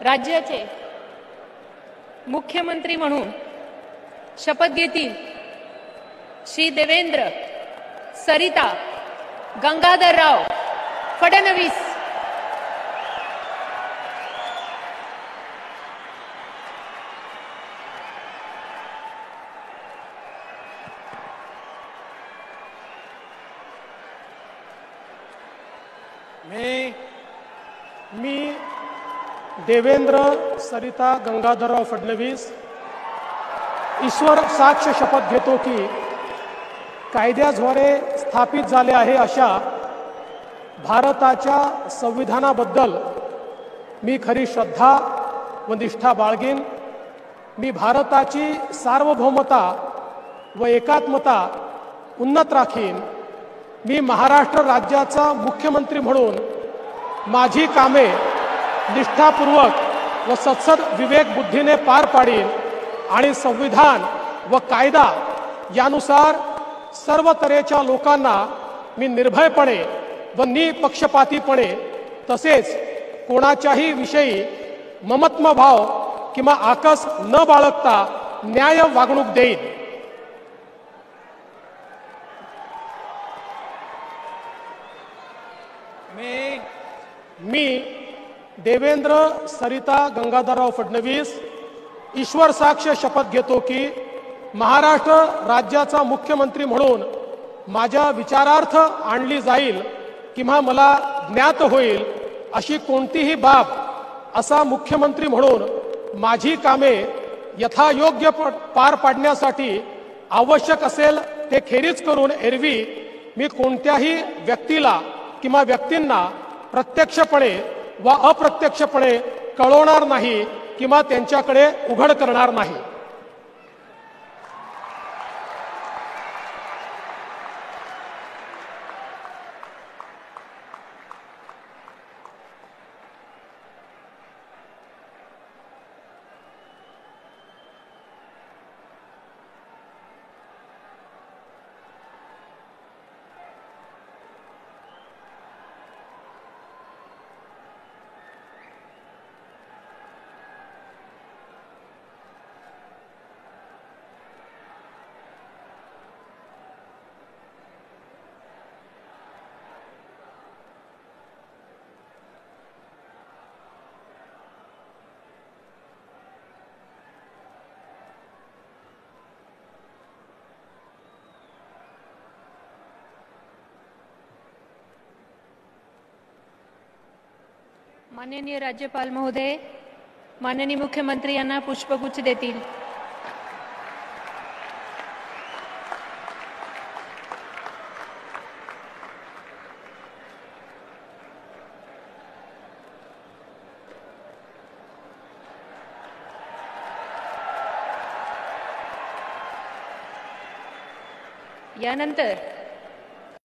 राज्याचे मुख्यमंत्री म्हणून शपथ घेतील श्री देवेंद्र सरिता गंगाधरराव फडणवीस। मी देवेंद्र सरिता गंगाधरराव फडणवीस ईश्वर साक्ष शपथ घेतो की कायद्याद्वारे स्थापित झाले आहे अशा भारताच्या संविधानाबद्दल मी खरी श्रद्धा व निष्ठा बाळगीन। मी भारताची सार्वभौमता व एकात्मता उन्नत राखीन। मी महाराष्ट्र राज्याचा मुख्यमंत्री म्हणून माझी कामे निष्ठापूर्वक व सत्सद विवेक बुद्धीने पार पाडीन आणि संविधान व कायदा यानुसार सर्व तऱ्हेच्या लोकांना मी निर्भयपणे व निपक्षपातीपणे तसेच कोणाच्याही विषयी ममत्वभाव किंवा आकस न बाळगता न्याय वागणूक देईन। मी देवेंद्र सरिता गंगाधरराव फडणवीस ईश्वर साक्ष शपथ घेतो की महाराष्ट्र राज्याचा मुख्यमंत्री म्हणून माझ्या विचारार्थ आणली जाईल किंवा मला ज्ञात होईल अशी कोणतीही बाब असा मुख्यमंत्री म्हणून माझी कामे यथायोग्य पार पाडण्यासाठी आवश्यक असेल ते खेरीज करून एरवी मी कोणत्याही व्यक्तीला किंवा व्यक्तींना प्रत्यक्षपणे व अप्रत्यक्षपणे कळवणार नाही किंवा त्यांच्याकडे उघड करणार नाही। माननीय राज्यपाल महोदय, माननीय मुख्यमंत्री यांना पुष्पगुच्छ देतील। यानंतर